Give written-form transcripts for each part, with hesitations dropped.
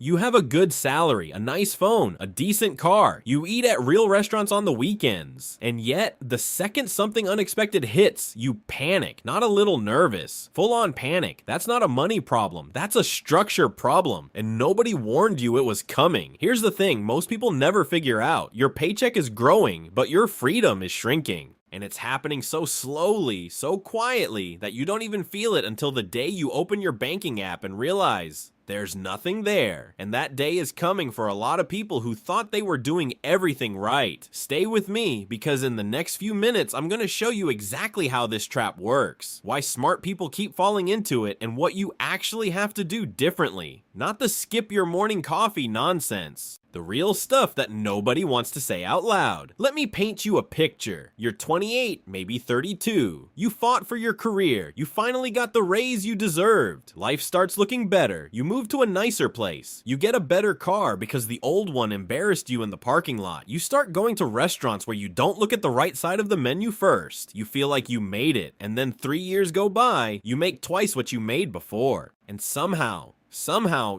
You have a good salary, a nice phone, a decent car. You eat at real restaurants on the weekends. And yet, the second something unexpected hits, you panic. Not a little nervous. Full on panic. That's not a money problem. That's a structure problem. And nobody warned you it was coming. Here's the thing most people never figure out. Your paycheck is growing, but your freedom is shrinking. And it's happening so slowly, so quietly, that you don't even feel it until the day you open your banking app and realize there's nothing there. And that day is coming for a lot of people who thought they were doing everything right. Stay with me, because in the next few minutes, I'm gonna show you exactly how this trap works, why smart people keep falling into it, and what you actually have to do differently. Not the skip your morning coffee nonsense. The real stuff that nobody wants to say out loud. Let me paint you a picture. You're 28, maybe 32. You fought for your career. You finally got the raise you deserved. Life starts looking better. You move to a nicer place. You get a better car because the old one embarrassed you in the parking lot. You start going to restaurants where you don't look at the right side of the menu first. You feel like you made it. And then 3 years go by, you make twice what you made before. And somehow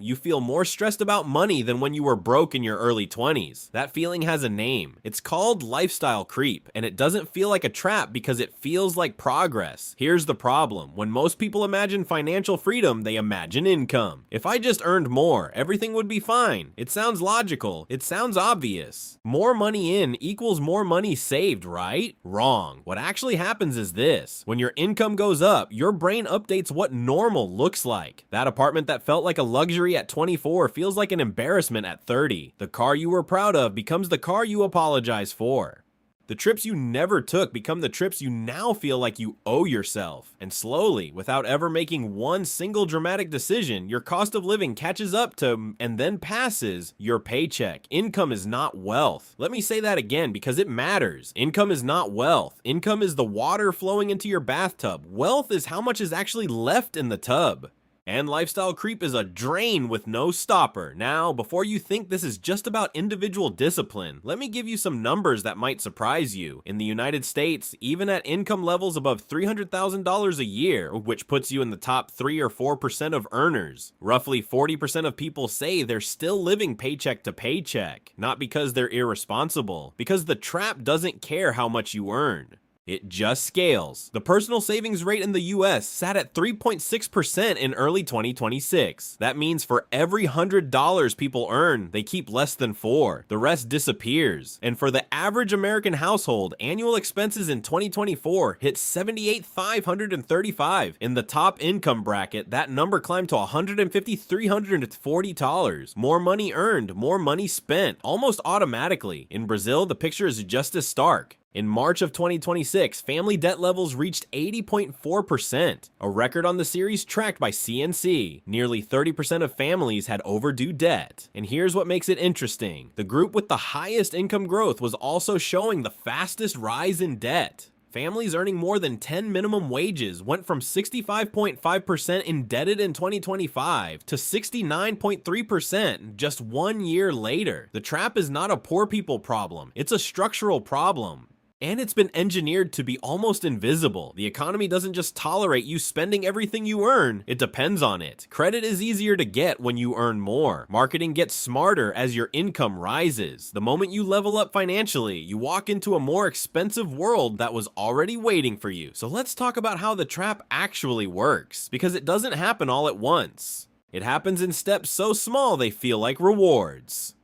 you feel more stressed about money than when you were broke in your early 20s. That feeling has a name. It's called lifestyle creep, and it doesn't feel like a trap because it feels like progress. Here's the problem. When most people imagine financial freedom, they imagine income. If I just earned more, everything would be fine. It sounds logical. It sounds obvious. More money in equals more money saved, right? Wrong. What actually happens is this. When your income goes up, your brain updates what normal looks like. That apartment that felt like a luxury at 24 feels like an embarrassment at 30. The car you were proud of becomes the car you apologize for. The trips you never took become the trips you now feel like you owe yourself. And slowly, without ever making one single dramatic decision, your cost of living catches up to, and then passes, your paycheck. Income is not wealth. Let me say that again because it matters. Income is not wealth. Income is the water flowing into your bathtub. Wealth is how much is actually left in the tub. And lifestyle creep is a drain with no stopper. Now, before you think this is just about individual discipline, let me give you some numbers that might surprise you. In the United States, even at income levels above $300,000 a year, which puts you in the top 3 or 4% of earners, roughly 40% of people say they're still living paycheck to paycheck. Not because they're irresponsible, because the trap doesn't care how much you earn. It just scales. The personal savings rate in the US sat at 3.6% in early 2026. That means for every $100 people earn, they keep less than 4. The rest disappears. And for the average American household, annual expenses in 2024 hit $78,535. In the top income bracket, that number climbed to $150,340. More money earned, more money spent, almost automatically. In Brazil, the picture is just as stark. In March of 2026, family debt levels reached 80.4%, a record on the series tracked by CNC. Nearly 30% of families had overdue debt. And here's what makes it interesting. The group with the highest income growth was also showing the fastest rise in debt. Families earning more than 10 minimum wages went from 65.5% indebted in 2025 to 69.3% just 1 year later. The trap is not a poor people problem, it's a structural problem. And it's been engineered to be almost invisible. The economy doesn't just tolerate you spending everything you earn, it depends on it. Credit is easier to get when you earn more. Marketing gets smarter as your income rises. The moment you level up financially, you walk into a more expensive world that was already waiting for you. So let's talk about how the trap actually works, because it doesn't happen all at once. It happens in steps so small they feel like rewards.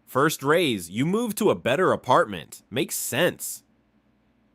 First raise, you move to a better apartment. Makes sense.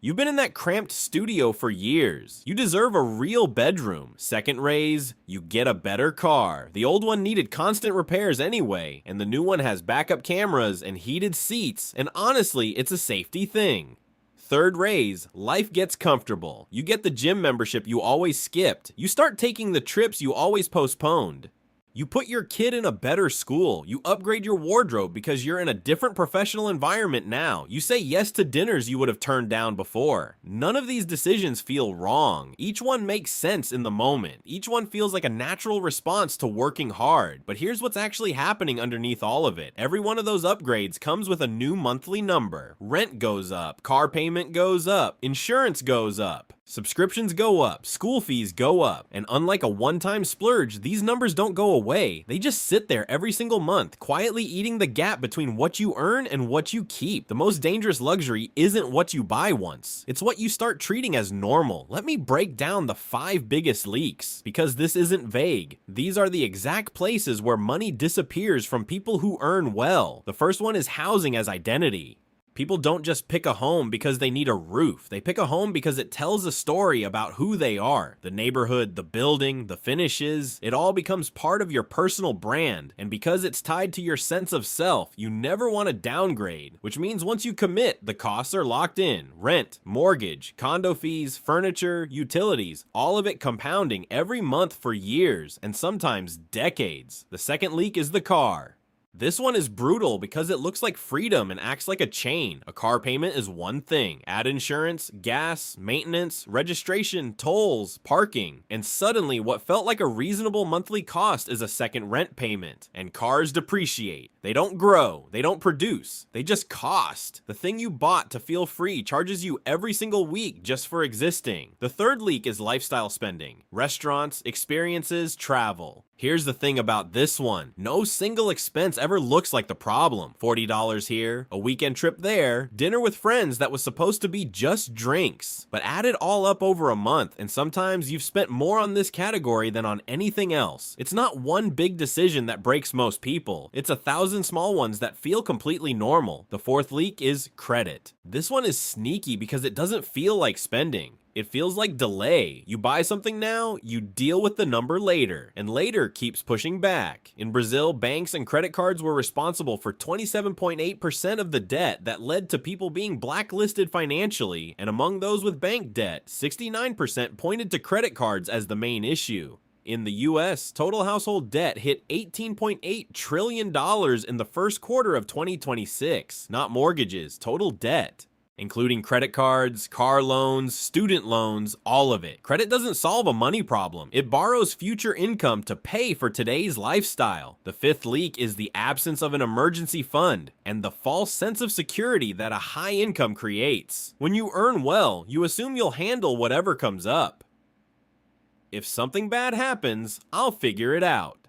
You've been in that cramped studio for years. You deserve a real bedroom. Second raise, you get a better car. The old one needed constant repairs anyway, and the new one has backup cameras and heated seats, and honestly, it's a safety thing. Third raise, life gets comfortable. You get the gym membership you always skipped. You start taking the trips you always postponed. You put your kid in a better school. You upgrade your wardrobe because you're in a different professional environment now. You say yes to dinners you would have turned down before. None of these decisions feel wrong. Each one makes sense in the moment. Each one feels like a natural response to working hard. But here's what's actually happening underneath all of it. Every one of those upgrades comes with a new monthly number. Rent goes up, car payment goes up, insurance goes up. Subscriptions go up, school fees go up, and unlike a one-time splurge, these numbers don't go away. They just sit there every single month, quietly eating the gap between what you earn and what you keep. The most dangerous luxury isn't what you buy once. It's what you start treating as normal. Let me break down the 5 biggest leaks, because this isn't vague. These are the exact places where money disappears from people who earn well. The first one is housing as identity. People don't just pick a home because they need a roof. They pick a home because it tells a story about who they are. The neighborhood, the building, the finishes, it all becomes part of your personal brand. And because it's tied to your sense of self, you never want to downgrade, which means once you commit, the costs are locked in. Rent, mortgage, condo fees, furniture, utilities, all of it compounding every month for years and sometimes decades. The second leak is the car. This one is brutal because it looks like freedom and acts like a chain. A car payment is one thing. Add insurance, gas, maintenance, registration, tolls, parking. And suddenly what felt like a reasonable monthly cost is a second rent payment. And cars depreciate. They don't grow. They don't produce. They just cost. The thing you bought to feel free charges you every single week just for existing. The third leak is lifestyle spending. Restaurants, experiences, travel. Here's the thing about this one. No single expense ever looks like the problem. $40 here, a weekend trip there, dinner with friends that was supposed to be just drinks. But add it all up over a month, and sometimes you've spent more on this category than on anything else. It's not one big decision that breaks most people. It's 1,000 small ones that feel completely normal. The fourth leak is credit. This one is sneaky because it doesn't feel like spending. It feels like delay. You buy something now, you deal with the number later, and later keeps pushing back. In Brazil, banks and credit cards were responsible for 27.8% of the debt that led to people being blacklisted financially, and among those with bank debt, 69% pointed to credit cards as the main issue. In the US, total household debt hit $18.8 trillion in the first quarter of 2026, not mortgages, total debt. Including credit cards, car loans, student loans, all of it. Credit doesn't solve a money problem. It borrows future income to pay for today's lifestyle. The fifth leak is the absence of an emergency fund and the false sense of security that a high income creates. When you earn well, you assume you'll handle whatever comes up. If something bad happens, I'll figure it out.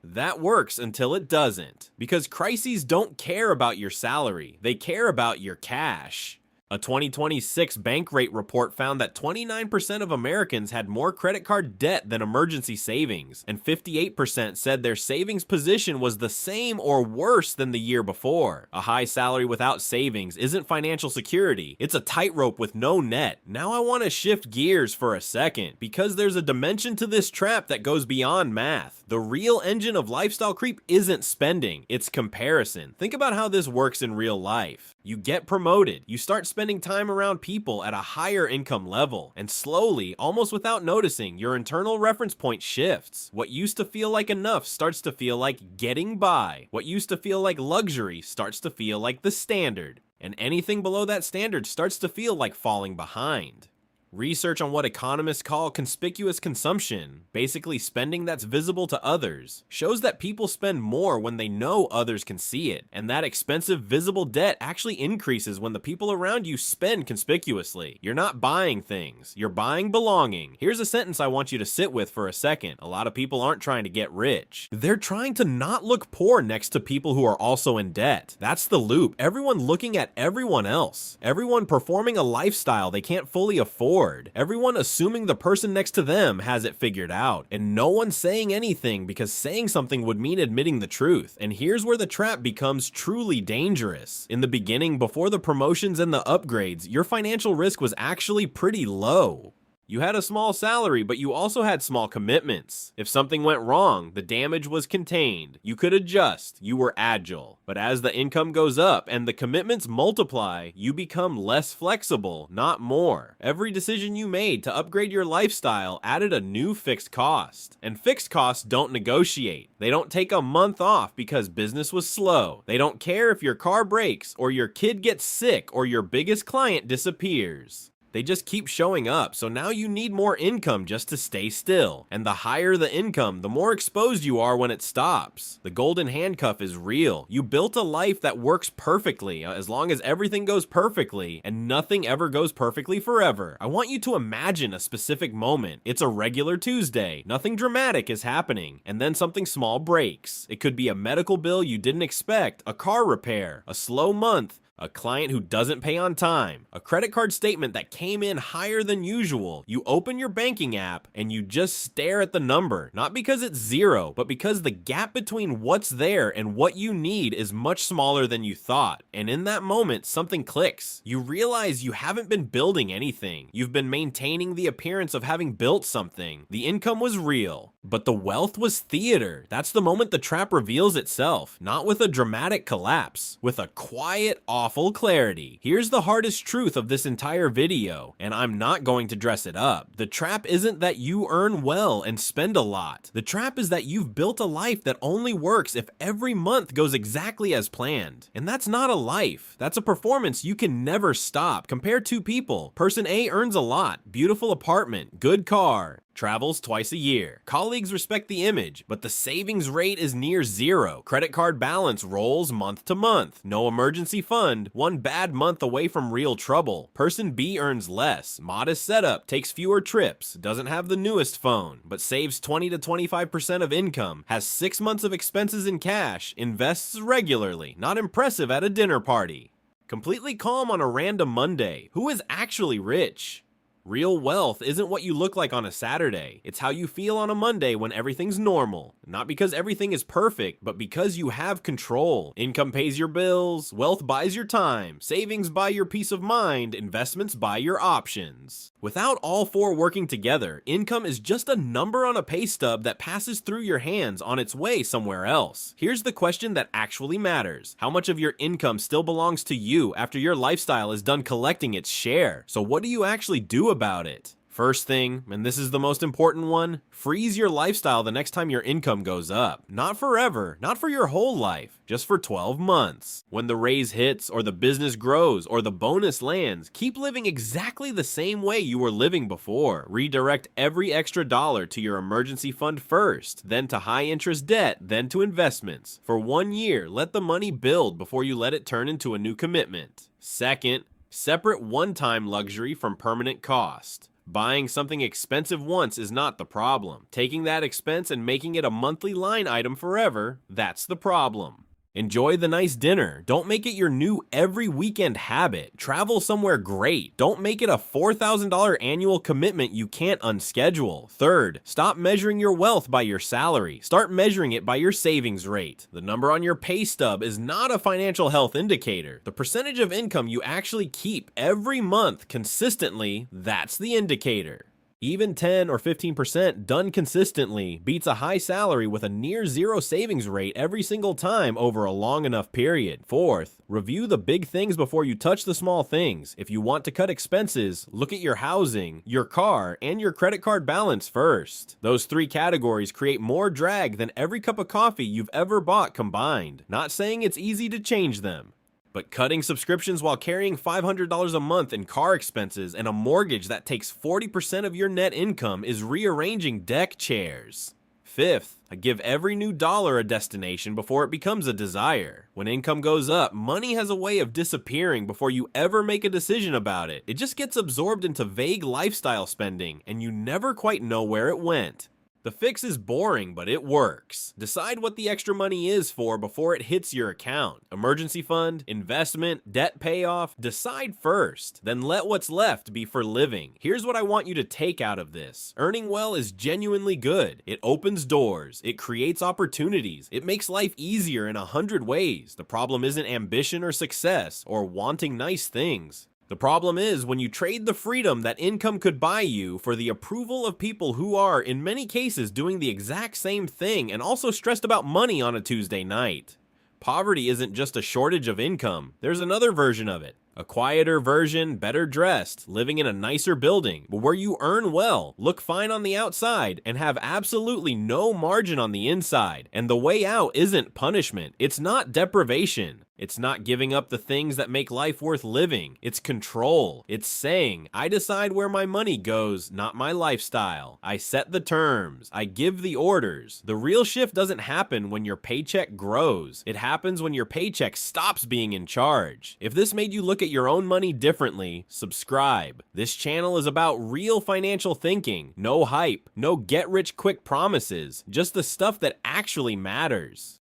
That works until it doesn't, because crises don't care about your salary, they care about your cash. A 2026 Bankrate report found that 29% of Americans had more credit card debt than emergency savings, and 58% said their savings position was the same or worse than the year before. A high salary without savings isn't financial security, it's a tightrope with no net. Now I want to shift gears for a second, because there's a dimension to this trap that goes beyond math. The real engine of lifestyle creep isn't spending, it's comparison. Think about how this works in real life. You get promoted, you start spending time around people at a higher income level, and slowly, almost without noticing, your internal reference point shifts. What used to feel like enough starts to feel like getting by. What used to feel like luxury starts to feel like the standard. And anything below that standard starts to feel like falling behind. Research on what economists call conspicuous consumption, basically spending that's visible to others, shows that people spend more when they know others can see it, and that expensive visible debt actually increases when the people around you spend conspicuously. You're not buying things, you're buying belonging. Here's a sentence I want you to sit with for a second. A lot of people aren't trying to get rich. They're trying to not look poor next to people who are also in debt. That's the loop. Everyone looking at everyone else. Everyone performing a lifestyle they can't fully afford. Everyone assuming the person next to them has it figured out, and no one saying anything because saying something would mean admitting the truth. And here's where the trap becomes truly dangerous. In the beginning, before the promotions and the upgrades, your financial risk was actually pretty low. You had a small salary, but you also had small commitments. If something went wrong, the damage was contained. You could adjust, you were agile. But as the income goes up and the commitments multiply, you become less flexible, not more. Every decision you made to upgrade your lifestyle added a new fixed cost. And fixed costs don't negotiate. They don't take a month off because business was slow. They don't care if your car breaks or your kid gets sick or your biggest client disappears. They just keep showing up, so now you need more income just to stay still. And the higher the income, the more exposed you are when it stops. The golden handcuff is real. You built a life that works perfectly, as long as everything goes perfectly, and nothing ever goes perfectly forever. I want you to imagine a specific moment. It's a regular Tuesday. Nothing dramatic is happening, and then something small breaks. It could be a medical bill you didn't expect, a car repair, a slow month, a client who doesn't pay on time, a credit card statement that came in higher than usual. You open your banking app and you just stare at the number, not because it's zero, but because the gap between what's there and what you need is much smaller than you thought. And in that moment, something clicks. You realize you haven't been building anything. You've been maintaining the appearance of having built something. The income was real, but the wealth was theater. That's the moment the trap reveals itself, not with a dramatic collapse, with a quiet, awful clarity. Here's the hardest truth of this entire video, and I'm not going to dress it up. The trap isn't that you earn well and spend a lot. The trap is that you've built a life that only works if every month goes exactly as planned. And that's not a life. That's a performance you can never stop. Compare two people. Person A earns a lot, beautiful apartment, good car, travels twice a year. Colleagues respect the image, but the savings rate is near zero. Credit card balance rolls month to month. No emergency fund, one bad month away from real trouble. Person B earns less, modest setup, takes fewer trips, doesn't have the newest phone, but saves 20 to 25% of income, has 6 months of expenses in cash, invests regularly, not impressive at a dinner party. Completely calm on a random Monday. Who is actually rich? Real wealth isn't what you look like on a Saturday. It's how you feel on a Monday when everything's normal. Not because everything is perfect, but because you have control. Income pays your bills, wealth buys your time, savings buy your peace of mind, investments buy your options. Without all four working together, income is just a number on a pay stub that passes through your hands on its way somewhere else. Here's the question that actually matters. How much of your income still belongs to you after your lifestyle is done collecting its share? So what do you actually do about it? First thing, and this is the most important one, freeze your lifestyle the next time your income goes up. Not forever, not for your whole life, just for 12 months. When the raise hits, or the business grows, or the bonus lands, keep living exactly the same way you were living before. Redirect every extra dollar to your emergency fund first, then to high interest debt, then to investments. For 1 year, let the money build before you let it turn into a new commitment. Second, separate one-time luxury from permanent cost. Buying something expensive once is not the problem. Taking that expense and making it a monthly line item forever, that's the problem. Enjoy the nice dinner. Don't make it your new every weekend habit. Travel somewhere great. Don't make it a $4,000 annual commitment you can't unschedule. Third, stop measuring your wealth by your salary. Start measuring it by your savings rate. The number on your pay stub is not a financial health indicator. The percentage of income you actually keep every month consistently, that's the indicator. Even 10 or 15% done consistently beats a high salary with a near zero savings rate every single time over a long enough period. Fourth, review the big things before you touch the small things. If you want to cut expenses, look at your housing, your car, and your credit card balance first. Those three categories create more drag than every cup of coffee you've ever bought combined. Not saying it's easy to change them, but cutting subscriptions while carrying $500 a month in car expenses and a mortgage that takes 40% of your net income is rearranging deck chairs. Fifth, give every new dollar a destination before it becomes a desire. When income goes up, money has a way of disappearing before you ever make a decision about it. It just gets absorbed into vague lifestyle spending, and you never quite know where it went. The fix is boring, but it works. Decide what the extra money is for before it hits your account. Emergency fund, investment, debt payoff. Decide first, then let what's left be for living. Here's what I want you to take out of this. Earning well is genuinely good. It opens doors. It creates opportunities. It makes life easier in 100 ways. The problem isn't ambition or success or wanting nice things. The problem is when you trade the freedom that income could buy you for the approval of people who are, in many cases, doing the exact same thing and also stressed about money on a Tuesday night. Poverty isn't just a shortage of income. There's another version of it. A quieter version, better dressed, living in a nicer building, but where you earn well, look fine on the outside, and have absolutely no margin on the inside. And the way out isn't punishment. It's not deprivation. It's not giving up the things that make life worth living. It's control. It's saying, I decide where my money goes, not my lifestyle. I set the terms. I give the orders. The real shift doesn't happen when your paycheck grows. It happens when your paycheck stops being in charge. If this made you look at your own money differently, subscribe. This channel is about real financial thinking. No hype. No get-rich-quick promises. Just the stuff that actually matters.